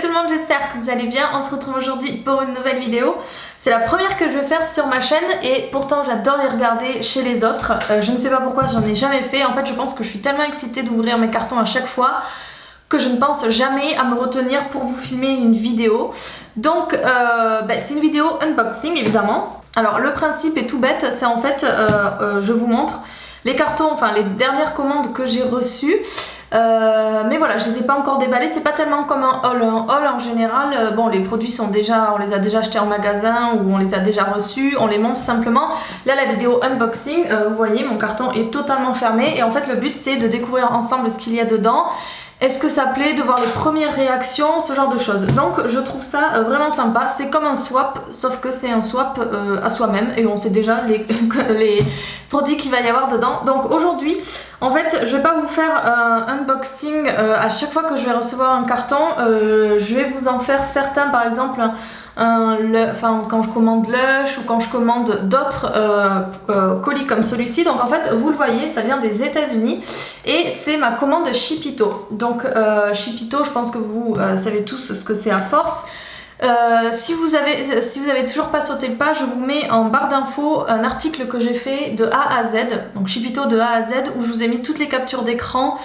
tout le monde, j'espère que vous allez bien. On se retrouve aujourd'hui pour une nouvelle vidéo. C'est la première que je vais faire sur ma chaîne et pourtant j'adore les regarder chez les autres. Je ne sais pas pourquoi, j'en ai jamais fait. En fait, je pense que je suis tellement excitée d'ouvrir mes cartons à chaque fois que je ne pense jamais à me retenir pour vous filmer une vidéo. Donc c'est une vidéo unboxing évidemment. Alors le principe est tout bête, c'est en fait, je vous montre les cartons, enfin les dernières commandes que j'ai reçues. Mais voilà, je les ai pas encore déballés, c'est pas tellement comme un haul. Un haul en général, bon les produits sont déjà, on les a déjà achetés en magasin ou on les a déjà reçus, on les monte simplement. Là la vidéo unboxing, vous voyez mon carton est totalement fermé et en fait le but c'est de découvrir ensemble ce qu'il y a dedans. Est-ce que ça plaît, de voir les premières réactions, ce genre de choses. Donc je trouve ça vraiment sympa, c'est comme un swap, sauf que c'est un swap à soi-même et on sait déjà les produits qu'il va y avoir dedans. Donc aujourd'hui, en fait, je vais pas vous faire un unboxing à chaque fois que je vais recevoir un carton, je vais vous en faire certains, par exemple quand je commande Lush ou quand je commande d'autres colis comme celui-ci. Donc en fait vous le voyez, ça vient des États-Unis et c'est ma commande Shipito. Donc Shipito, je pense que vous savez tous ce que c'est à force. Si vous avez toujours pas sauté le pas, je vous mets en barre d'infos un article que j'ai fait de A à Z, donc Shipito de A à Z, où je vous ai mis toutes les captures d'écran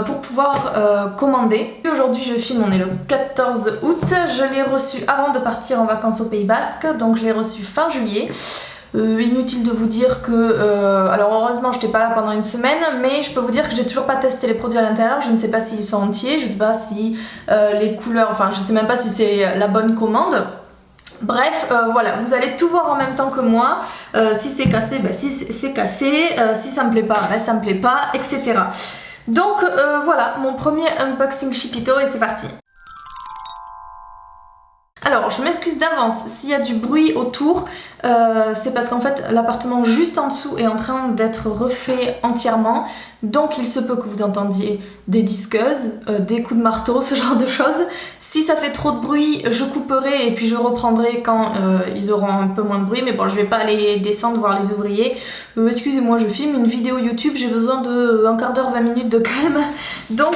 pour pouvoir commander. Aujourd'hui je filme, on est le 14 août, je l'ai reçu avant de partir en vacances au Pays Basque, donc je l'ai reçu fin juillet. Inutile de vous dire que, alors heureusement j'étais pas là pendant une semaine, mais je peux vous dire que j'ai toujours pas testé les produits à l'intérieur, je ne sais pas s'ils sont entiers, je sais pas si les couleurs, enfin je sais même pas si c'est la bonne commande. Bref, voilà, vous allez tout voir en même temps que moi. Si c'est cassé, si c'est cassé, si ça me plaît pas, ça me plaît pas, etc. Donc voilà, mon premier unboxing Shipito et c'est parti. Alors je m'excuse d'avance s'il y a du bruit autour, c'est parce qu'en fait l'appartement juste en dessous est en train d'être refait entièrement, donc il se peut que vous entendiez des disqueuses, des coups de marteau, ce genre de choses. Si ça fait trop de bruit, je couperai et puis je reprendrai quand ils auront un peu moins de bruit, mais bon je vais pas aller descendre voir les ouvriers. Excusez-moi, je filme une vidéo YouTube, j'ai besoin de un quart d'heure, 20 minutes de calme, donc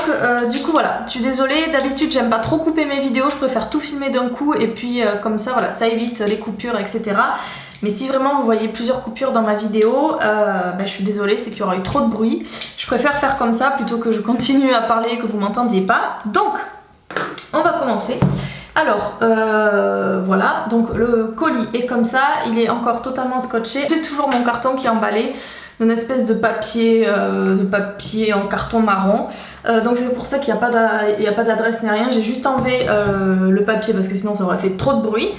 du coup voilà, je suis désolée, d'habitude j'aime pas trop couper mes vidéos, je préfère tout filmer d'un coup et puis comme ça voilà, ça évite les coupures, etc. Mais si vraiment vous voyez plusieurs coupures dans ma vidéo, je suis désolée, c'est qu'il y aura eu trop de bruit. Je préfère faire comme ça plutôt que je continue à parler et que vous m'entendiez pas. Donc, on va commencer. Alors, voilà, donc le colis est comme ça, il est encore totalement scotché. J'ai toujours mon carton qui est emballé d'une espèce de papier en carton marron. Donc c'est pour ça qu'il n'y a pas d'adresse ni rien. J'ai juste enlevé le papier parce que sinon ça aurait fait trop de bruit.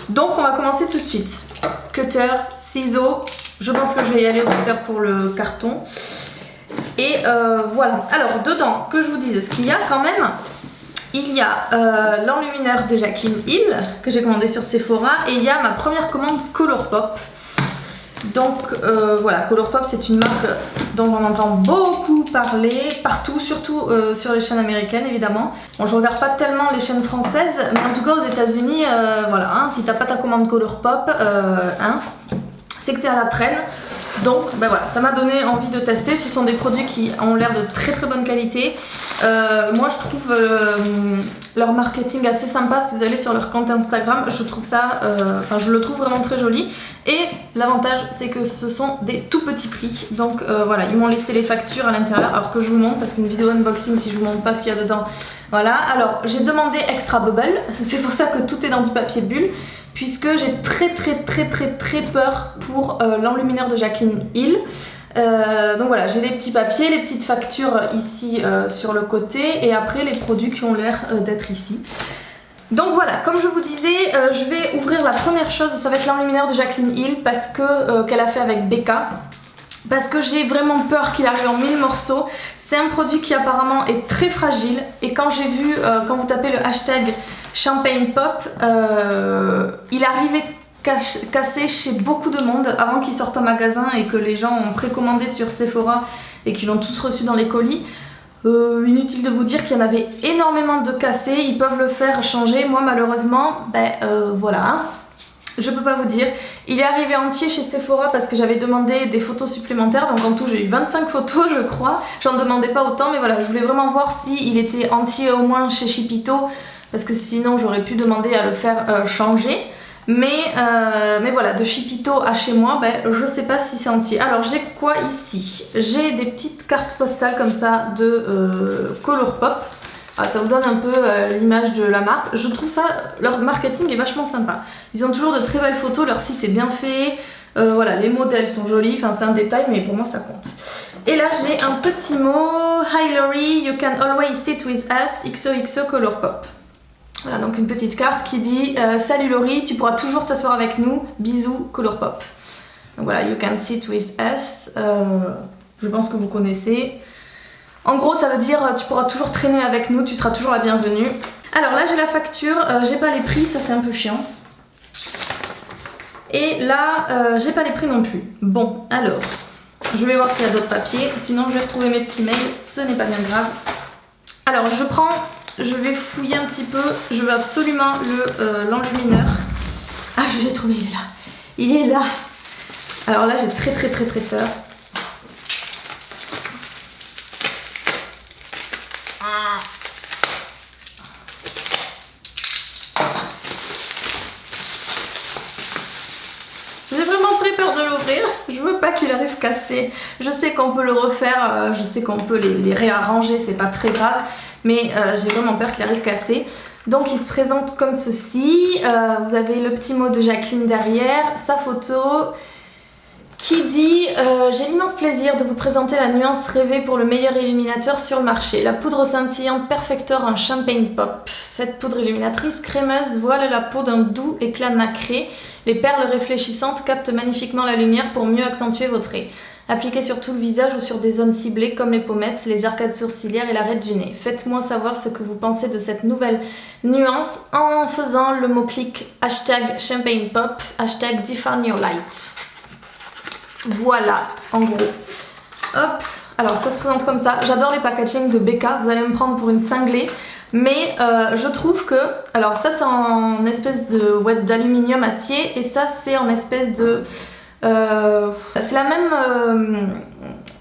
Donc on va commencer tout de suite. Cutter, ciseaux. Je pense que je vais y aller au cutter pour le carton. Et voilà. Alors dedans, que je vous dise, ce qu'il y a quand même, il y a l'enlumineur de Jaclyn Hill que j'ai commandé sur Sephora et il y a ma première commande Colourpop. Donc voilà, Colourpop c'est une marque dont on entend beaucoup parler partout, surtout sur les chaînes américaines évidemment. Bon, je regarde pas tellement les chaînes françaises, mais en tout cas aux États-Unis, voilà, si t'as pas ta commande Colourpop, c'est que t'es à la traîne. Donc voilà, ça m'a donné envie de tester. Ce sont des produits qui ont l'air de très très bonne qualité. Moi je trouve leur marketing assez sympa. Si vous allez sur leur compte Instagram, je trouve ça, je le trouve vraiment très joli. Et l'avantage c'est que ce sont des tout petits prix. Donc voilà, ils m'ont laissé les factures à l'intérieur alors que je vous montre, parce qu'une vidéo unboxing si je vous montre pas ce qu'il y a dedans. Voilà, alors j'ai demandé extra bubble, c'est pour ça que tout est dans du papier bulle, puisque j'ai très peur pour l'enlumineur de Jaclyn Hill. Donc voilà, j'ai les petits papiers, les petites factures ici sur le côté et après les produits qui ont l'air d'être ici. Donc voilà, comme je vous disais, je vais ouvrir la première chose, ça va être l'enlumineur de Jaclyn Hill parce que qu'elle a fait avec Becca. Parce que j'ai vraiment peur qu'il arrive en 1000 morceaux. C'est un produit qui apparemment est très fragile et quand j'ai vu, quand vous tapez le hashtag Champagne Pop, il arrivait cassé chez beaucoup de monde avant qu'il sorte en magasin et que les gens ont précommandé sur Sephora et qu'ils l'ont tous reçu dans les colis. Inutile de vous dire qu'il y en avait énormément de cassés, ils peuvent le faire changer. Moi malheureusement, voilà. Je peux pas vous dire. Il est arrivé entier chez Sephora parce que j'avais demandé des photos supplémentaires. Donc en tout j'ai eu 25 photos je crois. J'en demandais pas autant mais voilà, je voulais vraiment voir s'il était entier au moins chez Shipito. parce que sinon j'aurais pu demander à le faire changer. Mais voilà, de Chipito à chez moi, je sais pas si c'est entier. Alors j'ai quoi ici? J'ai des petites cartes postales comme ça de Colourpop. Ah, ça vous donne un peu l'image de la marque. Je trouve ça, leur marketing est vachement sympa. Ils ont toujours de très belles photos, leur site est bien fait. Voilà, les modèles sont jolis, enfin c'est un détail mais pour moi ça compte. Et là j'ai un petit mot, Hi Laurie, you can always sit with us, XOXO Colourpop. Voilà, donc une petite carte qui dit salut Laurie, tu pourras toujours t'asseoir avec nous, bisous Colourpop. Donc voilà, you can sit with us, je pense que vous connaissez. En gros ça veut dire tu pourras toujours traîner avec nous, tu seras toujours la bienvenue. Alors là j'ai la facture, j'ai pas les prix, ça c'est un peu chiant. Et là j'ai pas les prix non plus. Bon alors, je vais voir s'il y a d'autres papiers, sinon je vais retrouver mes petits mails, ce n'est pas bien grave. Alors je vais fouiller un petit peu, je veux absolument l'enlumineur. Ah je l'ai trouvé, il est là. Il est là. Alors là j'ai très peur. J'ai vraiment très peur de l'ouvrir, je veux pas qu'il arrive cassé. Je sais qu'on peut le refaire, je sais qu'on peut les réarranger, c'est pas très grave, mais j'ai vraiment peur qu'il arrive cassé. Donc il se présente comme ceci, vous avez le petit mot de Jacqueline derrière, sa photo, qui dit j'ai l'immense plaisir de vous présenter la nuance rêvée pour le meilleur illuminateur sur le marché. La poudre scintillante Perfector en Champagne Pop. Cette poudre illuminatrice crémeuse voile la peau d'un doux éclat nacré. Les perles réfléchissantes captent magnifiquement la lumière pour mieux accentuer vos traits. Appliquez sur tout le visage ou sur des zones ciblées comme les pommettes, les arcades sourcilières et l'arête du nez. Faites-moi savoir ce que vous pensez de cette nouvelle nuance en faisant le mot-clic hashtag Champagne Pop, hashtag Define Your Light. Voilà, en gros. Hop, alors ça se présente comme ça. J'adore les packaging de Becca, vous allez me prendre pour une cinglée. Mais je trouve que, alors ça c'est en espèce de ouate d'aluminium acier et ça c'est en espèce de... c'est la même...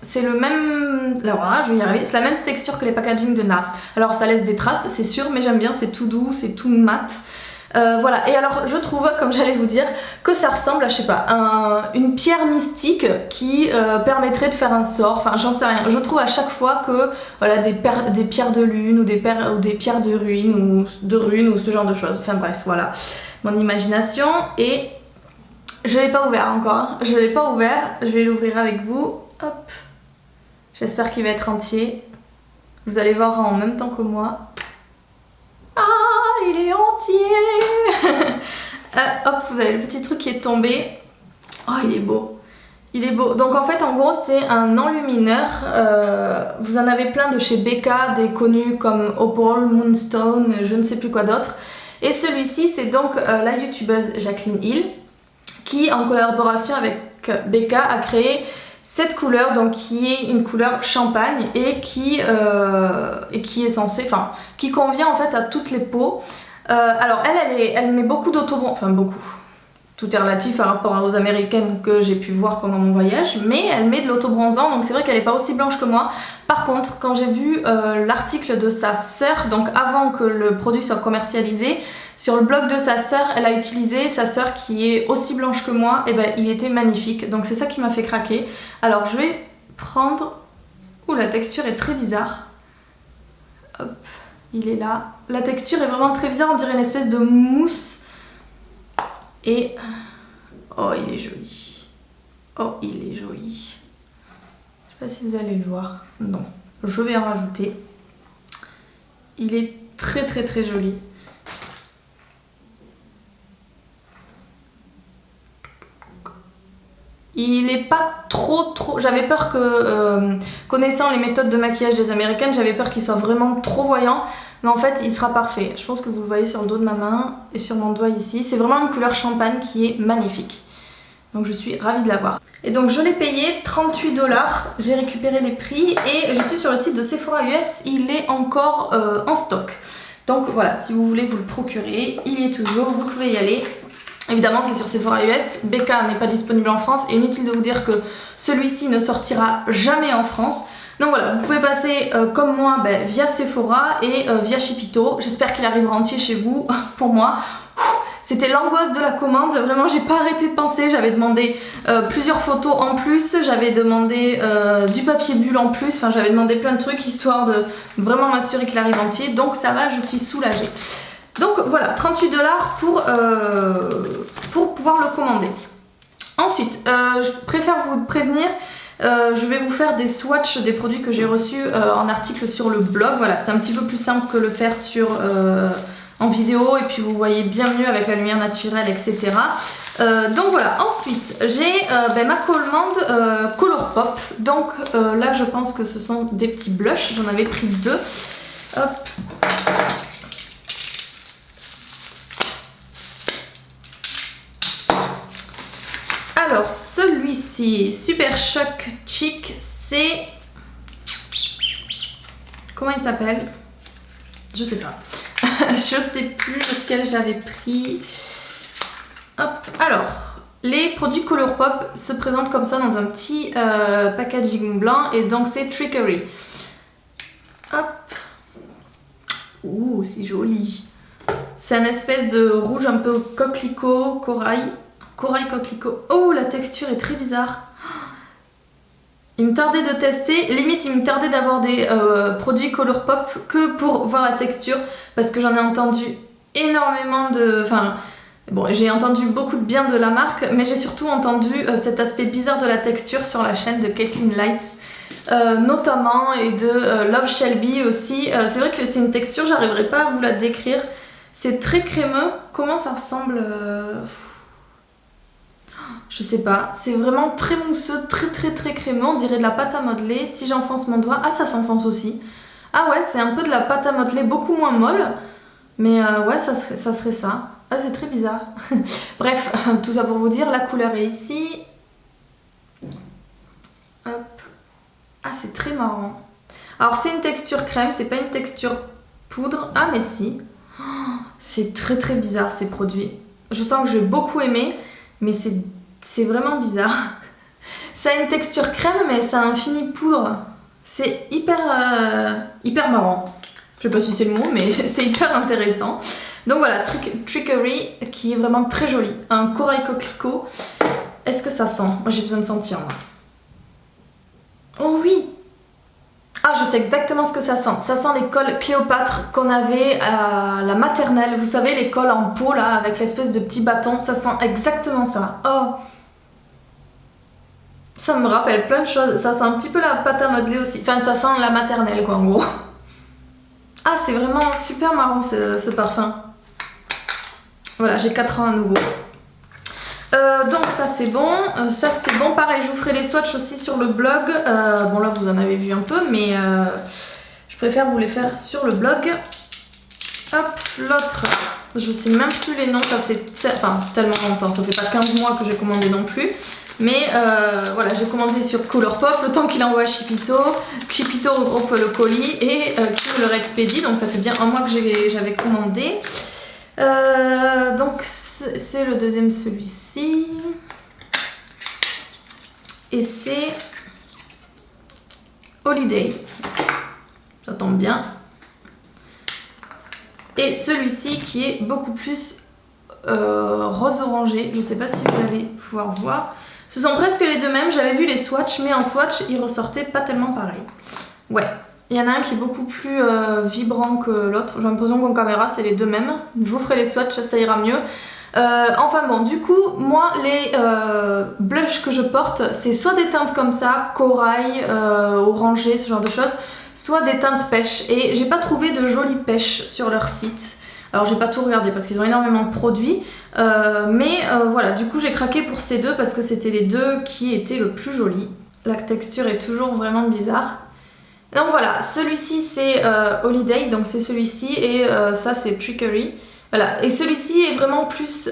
c'est le même... Alors là, je vais y arriver. C'est la même texture que les packaging de NARS. Alors ça laisse des traces, c'est sûr, mais j'aime bien, c'est tout doux, c'est tout mat. Voilà, et alors je trouve, comme j'allais vous dire, que ça ressemble à, je sais pas, une pierre mystique qui permettrait de faire un sort, enfin j'en sais rien. Je trouve à chaque fois que, voilà, des pierres de lune ou des pierres de ruines ou ce genre de choses. Enfin bref, voilà, mon imagination. Et je l'ai pas ouvert encore, hein. Je l'ai pas ouvert, je vais l'ouvrir avec vous. Hop, j'espère qu'il va être entier. Vous allez voir en même temps que moi. Ah, il est entier. Hop, vous avez le petit truc qui est tombé. Oh, il est beau. Il est beau. Donc en fait, en gros, c'est un enlumineur. Vous en avez plein de chez Becca, des connus comme Opal, Moonstone, je ne sais plus quoi d'autre. Et celui-ci, c'est donc la youtubeuse Jacqueline Hill qui, en collaboration avec Becca, a créé cette couleur, donc qui est une couleur champagne et qui est censée, enfin, qui convient en fait à toutes les peaux. Alors elle met beaucoup d'autobronzant, enfin beaucoup. Tout est relatif par rapport aux américaines que j'ai pu voir pendant mon voyage, mais elle met de l'autobronzant, donc c'est vrai qu'elle n'est pas aussi blanche que moi. Par contre, quand j'ai vu l'article de sa sœur, donc avant que le produit soit commercialisé, sur le blog de sa sœur, elle a utilisé sa sœur qui est aussi blanche que moi, et ben il était magnifique, donc c'est ça qui m'a fait craquer. Alors je vais prendre... Ouh, la texture est très bizarre. Hop, il est là. La texture est vraiment très bizarre, on dirait une espèce de mousse. Et... oh, il est joli. Oh, il est joli. Je sais pas si vous allez le voir. Non, je vais en rajouter. Il est très très très joli. Il est pas trop... J'avais peur que, connaissant les méthodes de maquillage des américaines, j'avais peur qu'il soit vraiment trop voyant. Mais en fait, il sera parfait. Je pense que vous le voyez sur le dos de ma main et sur mon doigt ici. C'est vraiment une couleur champagne qui est magnifique. Donc je suis ravie de l'avoir. Et donc je l'ai payé 38 $. J'ai récupéré les prix et je suis sur le site de Sephora US. Il est encore en stock. Donc voilà, si vous voulez vous le procurer, il y est toujours. Vous pouvez y aller. Évidemment, c'est sur Sephora US. BK n'est pas disponible en France et inutile de vous dire que celui-ci ne sortira jamais en France. Donc voilà, vous pouvez passer comme moi via Sephora et via Shipito. J'espère qu'il arrivera entier chez vous. Pour moi, c'était l'angoisse de la commande. Vraiment, j'ai pas arrêté de penser. J'avais demandé plusieurs photos en plus. J'avais demandé du papier bulle en plus. Enfin, j'avais demandé plein de trucs histoire de vraiment m'assurer qu'il arrive entier. Donc ça va, je suis soulagée. Donc voilà, 38 $ pour pouvoir le commander. Ensuite, je préfère vous prévenir. Je vais vous faire des swatchs des produits que j'ai reçus en article sur le blog. Voilà, c'est un petit peu plus simple que le faire en vidéo et puis vous voyez bien mieux avec la lumière naturelle, etc. Donc voilà, ensuite j'ai ma commande Colourpop. Donc là je pense que ce sont des petits blushs, j'en avais pris 2. Hop. Alors celui-ci, Super Shock Chic, c'est... Comment il s'appelle? Je sais pas. Je sais plus lequel j'avais pris. Hop. Alors, les produits Colourpop se présentent comme ça dans un petit packaging blanc et donc c'est Trickery. Hop. Ouh, c'est joli. C'est un espèce de rouge un peu coquelicot, corail. Corail coquelicot. Oh, la texture est très bizarre. Il me tardait de tester, limite il me tardait d'avoir des produits Colourpop que pour voir la texture parce que j'en ai entendu énormément de... Enfin, bon, j'ai entendu beaucoup de bien de la marque, mais j'ai surtout entendu cet aspect bizarre de la texture sur la chaîne de Caitlin Lights notamment et de Love Shelby aussi. C'est vrai que c'est une texture, j'arriverai pas à vous la décrire. C'est très crémeux. Comment ça ressemble Je sais pas, c'est vraiment très mousseux, très crémeux, on dirait de la pâte à modeler. Si j'enfonce mon doigt, ah ça s'enfonce aussi. Ah ouais, c'est un peu de la pâte à modeler, beaucoup moins molle, mais ouais, ça serait ça. Ah, c'est très bizarre. Bref, tout ça pour vous dire, la couleur est ici. Hop. Ah, c'est très marrant. Alors c'est une texture crème, c'est pas une texture poudre. Ah mais si. Oh, c'est très bizarre ces produits. Je sens que je vais beaucoup aimer, mais c'est vraiment bizarre. Ça a une texture crème, mais ça a un fini poudre. C'est hyper marrant. Je sais pas si c'est le mot, mais c'est hyper intéressant. Donc voilà, Trickery qui est vraiment très joli. Un corail coquelicot. Est-ce que ça sent? Moi j'ai besoin de sentir. Moi. Oh oui! Ah, je sais exactement ce que ça sent. Ça sent les cols Cléopâtre qu'on avait à la maternelle. Vous savez, les cols en peau là, avec l'espèce de petit bâton. Ça sent exactement ça. Oh! Ça me rappelle plein de choses. Ça sent un petit peu la pâte à modeler aussi. Enfin, ça sent la maternelle quoi, en gros. Ah, c'est vraiment super marrant ce parfum. Voilà, j'ai 4 ans à nouveau. Donc ça c'est bon, pareil je vous ferai les swatchs aussi sur le blog, bon là vous en avez vu un peu mais je préfère vous les faire sur le blog. Hop, l'autre, je sais même plus les noms, ça fait tellement longtemps, ça fait pas 15 mois que j'ai commandé non plus, mais voilà j'ai commandé sur Colourpop, le temps qu'il envoie à Shipito, Shipito regroupe le colis et qui me le expédie, donc ça fait bien un mois que j'avais commandé. Donc c'est le deuxième celui-ci et c'est Holiday, ça tombe bien, et celui-ci qui est beaucoup plus rose orangé, je sais pas si vous allez pouvoir voir, ce sont presque les deux mêmes, j'avais vu les swatchs mais en swatch ils ressortaient pas tellement pareil. Ouais. Il y en a un qui est beaucoup plus vibrant que l'autre. J'ai l'impression qu'en caméra c'est les deux mêmes. Je vous ferai les swatchs, ça ira mieux. Enfin bon, du coup, moi les blushs que je porte, c'est soit des teintes comme ça, corail, orangé, ce genre de choses, soit des teintes pêche. Et j'ai pas trouvé de jolies pêches sur leur site. Alors j'ai pas tout regardé parce qu'ils ont énormément de produits. Mais voilà, du coup j'ai craqué pour ces deux parce que c'était les deux qui étaient le plus jolis. La texture est toujours vraiment bizarre. Donc voilà, celui-ci c'est Holiday, donc c'est celui-ci, et ça c'est Trickery. Voilà, et celui-ci est vraiment plus,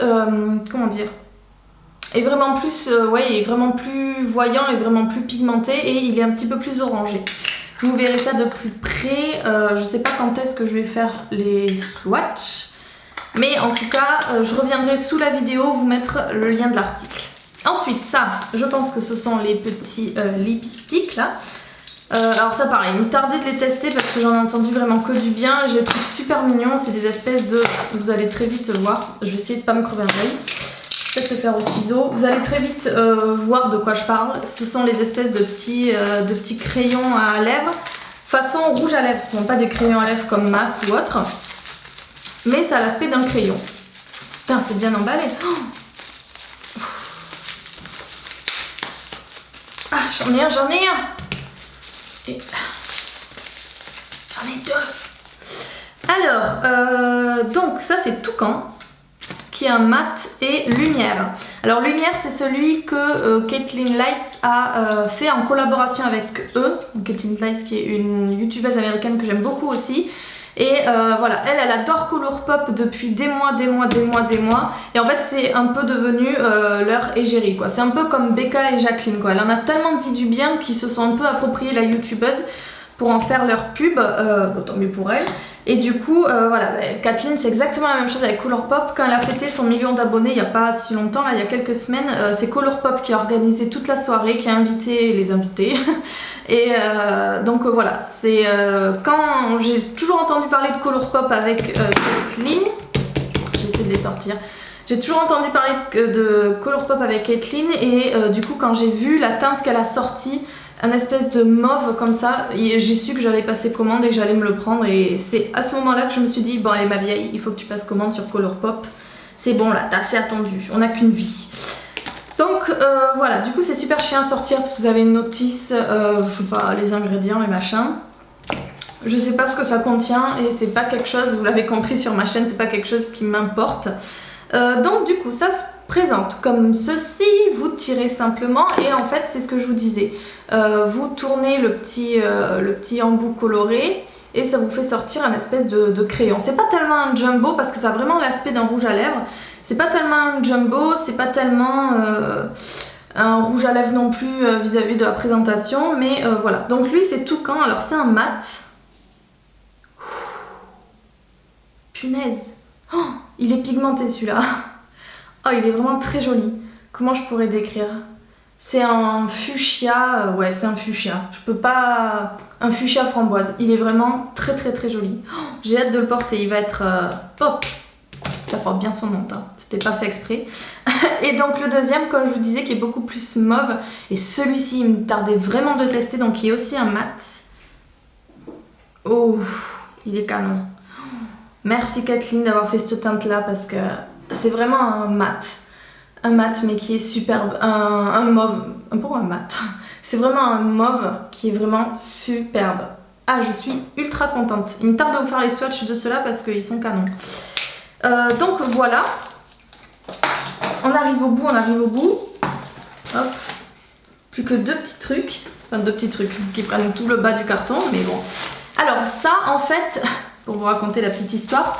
comment dire, est vraiment plus, ouais, est vraiment plus voyant, est vraiment plus pigmenté, et il est un petit peu plus orangé. Vous verrez ça de plus près, je sais pas quand est-ce que je vais faire les swatchs, Mais en tout cas, je reviendrai sous la vidéo vous mettre le lien de l'article. Ensuite, ça, je pense que ce sont les petits lipsticks là. Alors ça pareil, il me tardait de les tester parce que j'en ai entendu vraiment que du bien. Je les trouve super mignons, c'est des espèces de... Vous allez très vite voir, je vais essayer de pas me crever un œil. Je vais peut-être le faire au ciseau. Vous allez très vite voir de quoi je parle. Ce sont les espèces de petits crayons à lèvres. Façon rouge à lèvres, ce ne sont pas des crayons à lèvres comme MAC ou autre. Mais ça a l'aspect d'un crayon. Putain, c'est bien emballé. Oh, ah, j'en ai un. Et... j'en ai deux. Alors, donc ça c'est Toucan, qui est un mat et lumière. Alors lumière, c'est celui que Caitlin Lights a fait en collaboration avec eux. Caitlin Lights qui est une youtubeuse américaine que j'aime beaucoup aussi. Et voilà, elle adore Colourpop depuis des mois. Et en fait, c'est un peu devenu leur égérie, quoi. C'est un peu comme Becca et Jacqueline, quoi. Elle en a tellement dit du bien qu'ils se sont un peu appropriés la youtubeuse pour en faire leur pub. Bon, tant mieux pour elle. Et du coup, voilà, Kathleen, c'est exactement la même chose avec Colourpop. Quand elle a fêté son million d'abonnés il n'y a pas si longtemps, là, il y a quelques semaines, c'est Colourpop qui a organisé toute la soirée, qui a invité les invités. Et donc voilà, c'est quand j'ai toujours entendu parler de Colourpop avec Caitlin, j'essaie de les sortir. J'ai toujours entendu parler de Colourpop avec Caitlin et du coup quand j'ai vu la teinte qu'elle a sortie, un espèce de mauve comme ça, j'ai su que j'allais passer commande et que j'allais me le prendre et c'est à ce moment là que je me suis dit bon allez ma vieille, il faut que tu passes commande sur Colourpop, c'est bon là, t'as assez attendu, on n'a qu'une vie. Donc voilà, du coup c'est super chiant à sortir parce que vous avez une notice, je sais pas, les ingrédients, les machins. Je sais pas ce que ça contient et c'est pas quelque chose, vous l'avez compris sur ma chaîne, c'est pas quelque chose qui m'importe. Donc du coup ça se présente comme ceci, vous tirez simplement et en fait c'est ce que je vous disais, vous tournez le petit embout coloré et ça vous fait sortir un espèce de crayon. C'est pas tellement un jumbo parce que ça a vraiment l'aspect d'un rouge à lèvres, c'est pas tellement un jumbo, c'est pas tellement un rouge à lèvres non plus vis-à-vis de la présentation, mais voilà. Donc lui c'est Toucan, alors c'est un mat. Punaise, oh, il est pigmenté celui-là. Oh, il est vraiment très joli. Comment je pourrais décrire? C'est un fuchsia, ouais c'est un fuchsia. Je peux pas... un fuchsia framboise. Il est vraiment très joli. Oh, j'ai hâte de le porter, il va être... hop, ça porte bien son nom, hein. C'était pas fait exprès. Et donc le deuxième, comme je vous disais, qui est beaucoup plus mauve. Et celui-ci, il me tardait vraiment de tester, donc il est aussi un mat. Oh, il est canon. Merci Kathleen d'avoir fait cette teinte là parce que c'est vraiment un mat mais qui est superbe, un mauve, pour un mat, c'est vraiment un mauve qui est vraiment superbe. Ah je suis ultra contente, il me tarde de vous faire les swatchs de ceux-là parce qu'ils sont canons. Donc voilà, on arrive au bout, hop, plus que deux petits trucs qui prennent tout le bas du carton, mais bon. Alors ça en fait... pour vous raconter la petite histoire,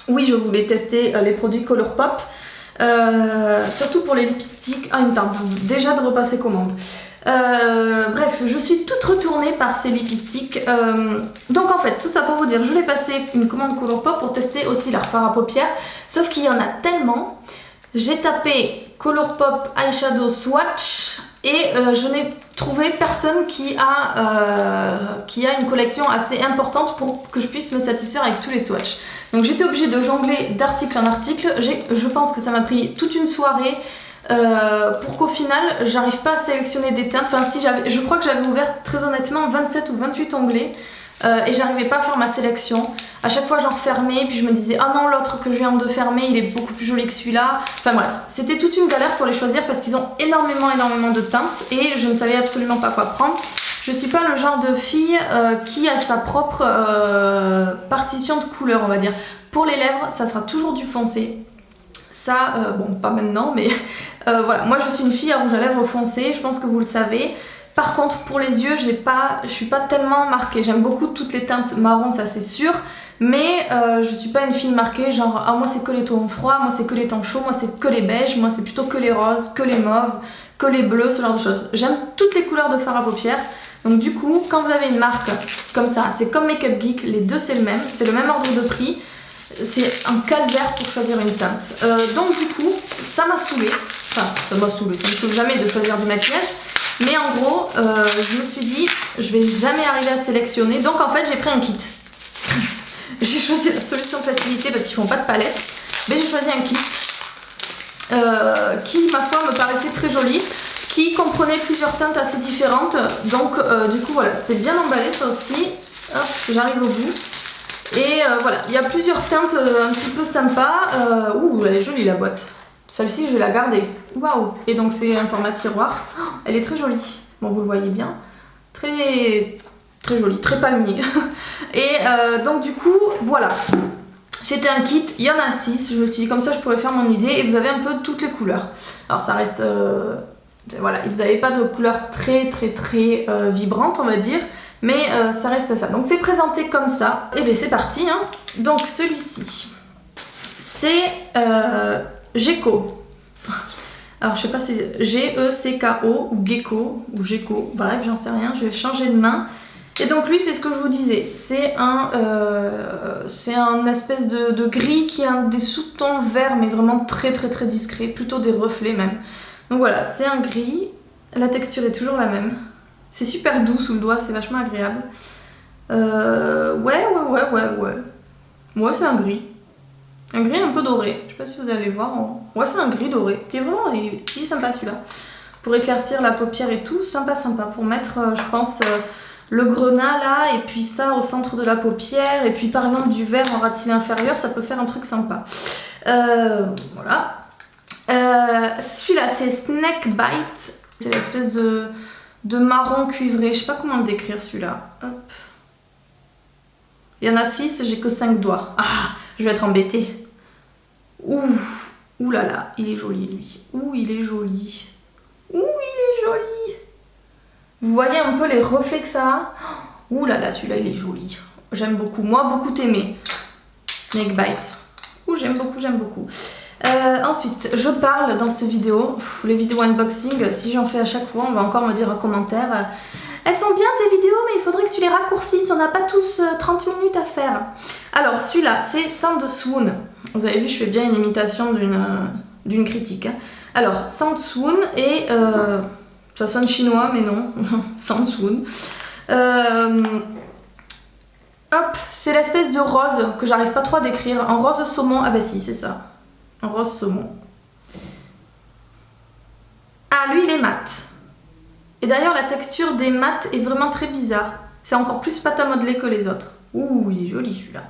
oui je voulais tester les produits Colourpop, surtout pour les lipsticks. Ah il me tarde déjà de repasser commande. Bref, je suis toute retournée par ces lipsticks. Donc en fait, tout ça pour vous dire, je voulais passer une commande Colourpop pour tester aussi leur fard à paupières, sauf qu'il y en a tellement. J'ai tapé Colourpop Eyeshadow Swatch et je n'ai trouvé personne qui a une collection assez importante pour que je puisse me satisfaire avec tous les swatchs. Donc j'étais obligée de jongler d'article en article. Je pense que ça m'a pris toute une soirée pour qu'au final j'arrive pas à sélectionner des teintes. Enfin si je crois que j'avais ouvert très honnêtement 27 ou 28 onglets. Et j'arrivais pas à faire ma sélection. À chaque fois j'en refermais, puis je me disais ah non l'autre que je viens de fermer il est beaucoup plus joli que celui-là. Enfin bref, c'était toute une galère pour les choisir parce qu'ils ont énormément de teintes et je ne savais absolument pas quoi prendre. Je suis pas le genre de fille qui a sa propre partition de couleurs on va dire. Pour les lèvres ça sera toujours du foncé. Ça, bon pas maintenant mais voilà, moi je suis une fille à rouge à lèvres foncé, je pense que vous le savez. Par contre pour les yeux je suis pas tellement marquée, j'aime beaucoup toutes les teintes marron ça c'est sûr, mais je suis pas une fille marquée genre ah moi c'est que les tons froids, moi c'est que les tons chauds, moi c'est que les beiges, moi c'est plutôt que les roses, que les mauves, que les bleus, ce genre de choses. J'aime toutes les couleurs de fard à paupières, donc du coup quand vous avez une marque comme ça, c'est comme Makeup Geek, les deux c'est le même ordre de prix. c'est un calvaire pour choisir une teinte. Donc du coup, ça m'a saoulée. Enfin, ça me saoule jamais de choisir du maquillage. Mais en gros, je me suis dit, je vais jamais arriver à sélectionner. Donc en fait, j'ai pris un kit. J'ai choisi la solution facilité parce qu'ils font pas de palette. Mais j'ai choisi un kit qui, ma foi, me paraissait très joli. Qui comprenait plusieurs teintes assez différentes. Donc du coup, voilà, c'était bien emballé ça aussi. Hop, j'arrive au bout. Et voilà, il y a plusieurs teintes un petit peu sympas. Ouh, elle est jolie la boîte. Celle-ci, je vais la garder. Waouh! Et donc, c'est un format tiroir. Oh, elle est très jolie. Bon, vous le voyez bien. Très, très jolie, très palmier. Et donc, du coup, voilà. C'était un kit, il y en a 6. Je me suis dit, comme ça, je pourrais faire mon idée. Et vous avez un peu toutes les couleurs. Alors, ça reste... voilà, vous n'avez pas de couleurs très, très, très vibrantes, on va dire. Mais ça reste ça. Donc, c'est présenté comme ça. Et bien, c'est parti. Hein. Donc, celui-ci, c'est... Gecko. Alors je sais pas si c'est G-E-C-K-O ou Gecko ou Gecko, bref j'en sais rien, je vais changer de main. Et donc lui c'est ce que je vous disais, c'est un espèce de gris qui a des sous-tons verts mais vraiment très très très discret, plutôt des reflets même. Donc voilà, c'est un gris, la texture est toujours la même. C'est super doux sous le doigt, c'est vachement agréable. Ouais. Ouais c'est un gris. Un gris un peu doré, je sais pas si vous allez voir. Ouais, c'est un gris doré, qui est vraiment il est sympa celui-là. Pour éclaircir la paupière et tout, sympa. Pour mettre, je pense, le grenat là, et puis ça au centre de la paupière, et puis par exemple du vert en ras de cils inférieur, ça peut faire un truc sympa. Voilà. Celui-là, c'est Snake Bite. C'est l'espèce de marron cuivré, je sais pas comment le décrire celui-là. Hop. Il y en a 6, j'ai que 5 doigts. Ah, je vais être embêtée. Ouh là là, il est joli lui. Ouh, il est joli. Ouh, il est joli. Vous voyez un peu les reflets que ça a? Ouh là là, celui-là, il est joli. J'aime beaucoup. Moi, beaucoup aimé. Snake Bite. Ouh, j'aime beaucoup. Ensuite, je parle dans cette vidéo. Les vidéos unboxing, si j'en fais à chaque fois, on va encore me dire en commentaire... Elles sont bien tes vidéos, mais il faudrait que tu les raccourcisses. On n'a pas tous 30 minutes à faire. Alors, celui-là, c'est Sand Swoon. Vous avez vu, je fais bien une imitation d'une critique. Hein. Alors, Sand Swoon et... ça sonne chinois, mais non. Sand Swoon. Hop, c'est l'espèce de rose que j'arrive pas trop à décrire. En rose saumon. Ah bah si, c'est ça. En rose saumon. Ah, lui, il est mat. Et d'ailleurs, la texture des mats est vraiment très bizarre. C'est encore plus pâte à modeler que les autres. Ouh, il est joli celui-là.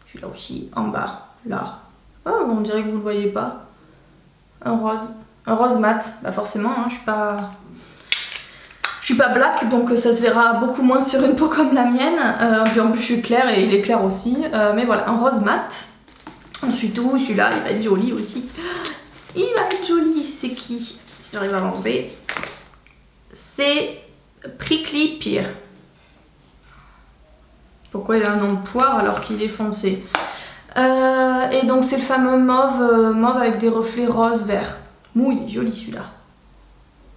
Celui-là aussi, en bas, là. Oh, on dirait que vous ne le voyez pas. Un rose mat. Bah forcément, hein, je suis pas black, donc ça se verra beaucoup moins sur une peau comme la mienne. En plus, je suis claire et il est clair aussi. Mais voilà, un rose mat. Ensuite, celui-là, il va être joli aussi. Il va être joli. C'est qui? Si j'arrive à l'enlever. C'est Prickly Pear. Pourquoi il a un nom de poire alors qu'il est foncé? Et donc c'est le fameux mauve avec des reflets rose vert. Ouh, il est joli celui-là.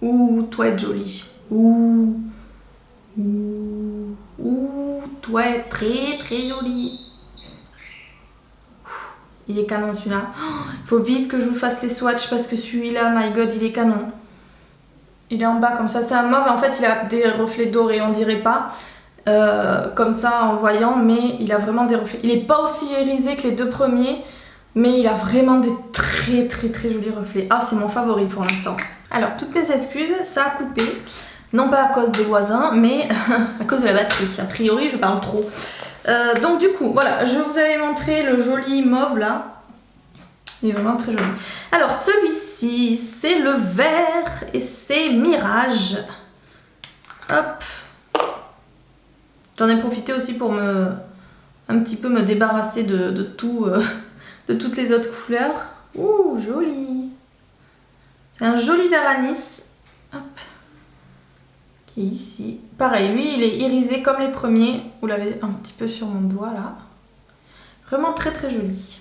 Ouh, toi être joli. Ouh, toi être très très joli. Il est canon celui-là. Il faut vite que je vous fasse les swatchs parce que celui-là, my god, il est canon. Il est en bas comme ça, c'est un mauve, en fait il a des reflets dorés, on dirait pas comme ça en voyant, mais il a vraiment des reflets. Il est pas aussi irisé que les deux premiers, mais il a vraiment des très très très jolis reflets. Ah, c'est mon favori pour l'instant. Alors, toutes mes excuses, ça a coupé, non pas à cause des voisins, mais à cause de la batterie. A priori, je parle trop. Donc du coup, voilà, je vous avais montré le joli mauve là. Il est vraiment très joli. Alors celui-ci, c'est le vert et c'est Mirage. Hop. J'en ai profité aussi pour un petit peu me débarrasser de tout, de toutes les autres couleurs. Ouh, joli. C'est un joli vert anis. Hop. Qui est ici. Pareil, lui, il est irisé comme les premiers. Vous l'avez un petit peu sur mon doigt là. Vraiment très très joli.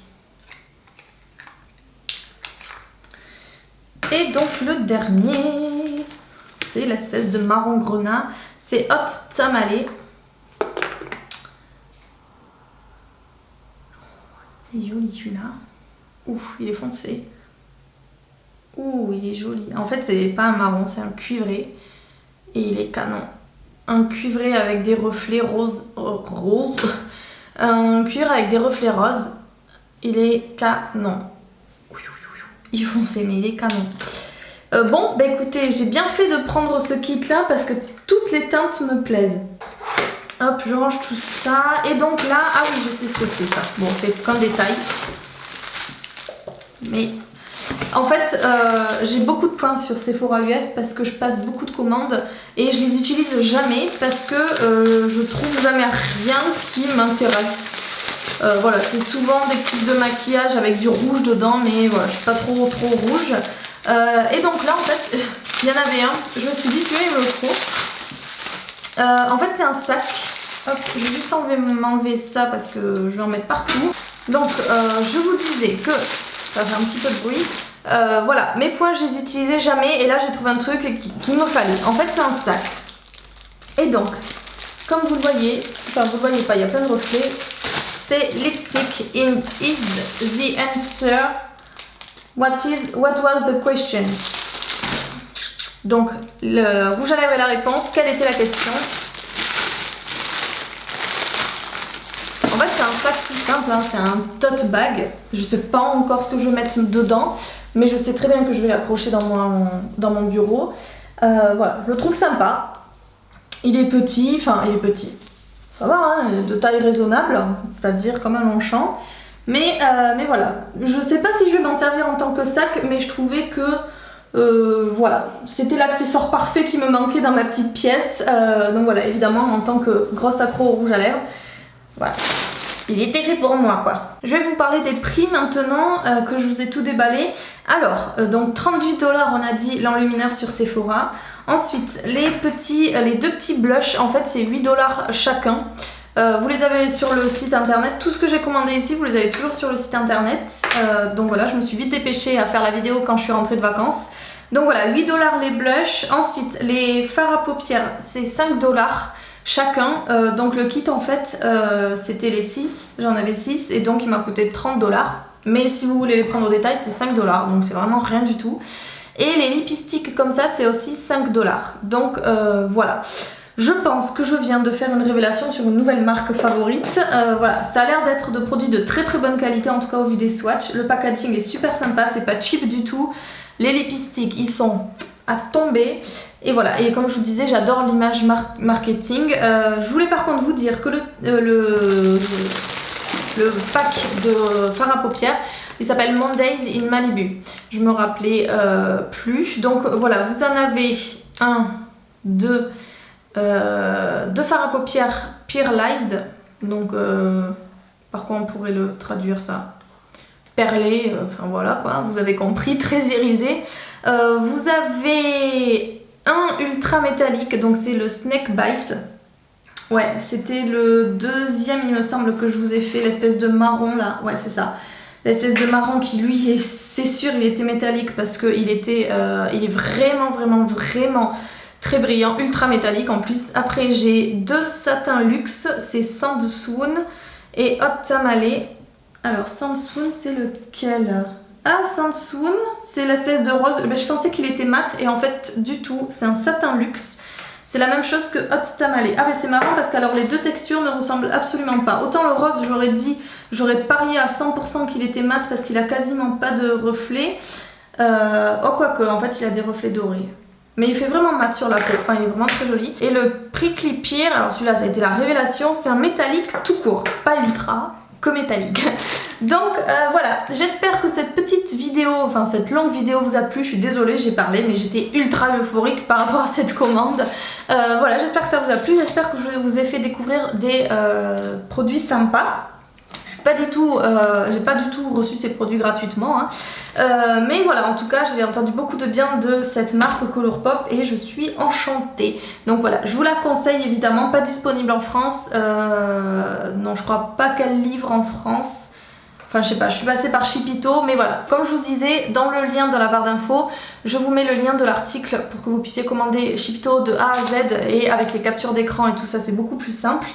Et donc le dernier, c'est l'espèce de marron grenat, c'est Hot Tamale. Il est joli celui-là. Ouf, il est foncé. Ouh, il est joli. En fait, c'est pas un marron, c'est un cuivré. Et il est canon. Un cuivré avec des reflets roses. Un cuir avec des reflets roses. Il est canon. Il est foncé, mais il est canon. Bon, bah écoutez, j'ai bien fait de prendre ce kit-là parce que toutes les teintes me plaisent. Hop, je range tout ça. Et donc là, ah oui, je sais ce que c'est ça. Bon, c'est qu'un détail. Mais en fait, j'ai beaucoup de points sur Sephora US parce que je passe beaucoup de commandes et je les utilise jamais parce que je trouve jamais rien qui m'intéresse. Voilà, c'est souvent des kits de maquillage avec du rouge dedans, mais voilà, je suis pas trop rouge. Et donc là, en fait, il y en avait un. Je me suis dit, celui-là, il me le faut. En fait, c'est un sac. Hop, je vais juste m'enlever ça parce que je vais en mettre partout. Donc, je vous disais que ça fait un petit peu de bruit. Voilà, mes points, je les utilisais jamais. Et là, j'ai trouvé un truc qui me fallait. En fait, c'est un sac. Et donc, comme vous le voyez, enfin, vous le voyez pas, il y a plein de reflets. C'est Lipstick in Is the Answer. What was the question? Donc, le rouge à lèvres est la réponse. Quelle était la question? En fait, c'est un sac tout simple, hein, c'est un tote bag. Je sais pas encore ce que je vais mettre dedans, mais je sais très bien que je vais l'accrocher dans mon bureau. Voilà, je le trouve sympa. Il est petit, enfin, il est petit. Ça va, hein, de taille raisonnable, on va dire comme un Longchamp. Mais voilà, je sais pas si je vais m'en servir en tant que sac, mais je trouvais que voilà, c'était l'accessoire parfait qui me manquait dans ma petite pièce. Donc voilà, évidemment, en tant que grosse accro au rouge à lèvres, voilà, il était fait pour moi quoi. Je vais vous parler des prix maintenant que je vous ai tout déballé. Alors, donc 38 $, on a dit l'enlumineur sur Sephora. Ensuite, les deux petits blushs, en fait c'est 8 $ chacun. Vous les avez sur le site internet. Tout ce que j'ai commandé ici, vous les avez toujours sur le site internet. Donc voilà, je me suis vite dépêchée à faire la vidéo quand je suis rentrée de vacances. Donc voilà, 8 $ les blushs. Ensuite, les fards à paupières, c'est 5 $ chacun. Donc le kit, en fait, c'était les 6. J'en avais 6 et donc il m'a coûté 30 $. Mais si vous voulez les prendre au détail, c'est 5 $. Donc c'est vraiment rien du tout. Et les lipsticks comme ça, c'est aussi 5 $. Donc voilà. Je pense que je viens de faire une révélation sur une nouvelle marque favorite. Voilà, ça a l'air d'être de produits de très bonne qualité, en tout cas au vu des swatchs. Le packaging est super sympa, c'est pas cheap du tout. Les lipsticks, ils sont à tomber. Et voilà, et comme je vous disais, j'adore l'image marketing. Je voulais par contre vous dire que le pack de fard à paupières, il s'appelle Mondays in Malibu. Je me rappelais plus. Donc voilà, vous en avez un, deux fards à paupières Pearlized. Donc par quoi on pourrait le traduire ça? Perlé, enfin voilà quoi, vous avez compris, très irisé. Vous avez un ultra métallique, donc c'est le Snake Bite. Ouais, c'était le deuxième, il me semble, que je vous ai fait, l'espèce de marron là. Ouais, c'est ça. L'espèce de marron qui, lui, c'est sûr, il était métallique parce qu'il était, il est vraiment très brillant, ultra métallique en plus. Après, j'ai deux satins luxe, c'est Sandwood et Hot Tamale. Alors, Sandwood, c'est lequel? Ah, Sandwood, c'est l'espèce de rose. Ben, je pensais qu'il était mat et en fait, du tout, c'est un satin luxe. C'est la même chose que Hot Tamale. Ah, mais c'est marrant parce que alors les deux textures ne ressemblent absolument pas. Autant le rose, j'aurais parié à 100% qu'il était mat parce qu'il a quasiment pas de reflets. Oh, quoique, en fait, il a des reflets dorés. Mais il fait vraiment mat sur la peau, enfin il est vraiment très joli. Et le Prickly Pear, alors celui-là ça a été la révélation, c'est un métallique tout court, pas ultra, que métallique. Donc voilà, j'espère que cette petite vidéo, enfin cette longue vidéo vous a plu. Je suis désolée, j'ai parlé, mais j'étais ultra euphorique par rapport à cette commande. Voilà, j'espère que ça vous a plu, j'espère que je vous ai fait découvrir des produits sympas. J'ai pas du tout reçu ces produits gratuitement, hein. Mais voilà, en tout cas j'ai entendu beaucoup de bien de cette marque Colourpop et je suis enchantée. Donc voilà, je vous la conseille évidemment, pas disponible en France. Non, je crois pas qu'elle livre en France. Enfin je sais pas, je suis passée par Chipito, mais voilà, comme je vous disais, dans le lien dans la barre d'infos, je vous mets le lien de l'article pour que vous puissiez commander Chipito de A à Z et avec les captures d'écran et tout ça, c'est beaucoup plus simple.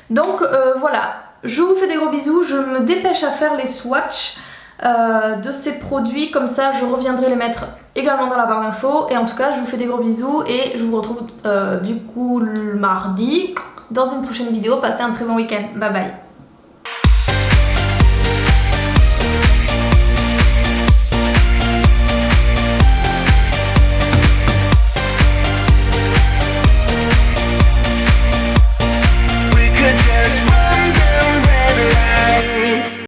Donc voilà. je vous fais des gros bisous, je me dépêche à faire les swatchs de ces produits, comme ça je reviendrai les mettre également dans la barre d'infos. Et en tout cas je vous fais des gros bisous et je vous retrouve du coup le mardi dans une prochaine vidéo. Passez un très bon week-end, bye bye.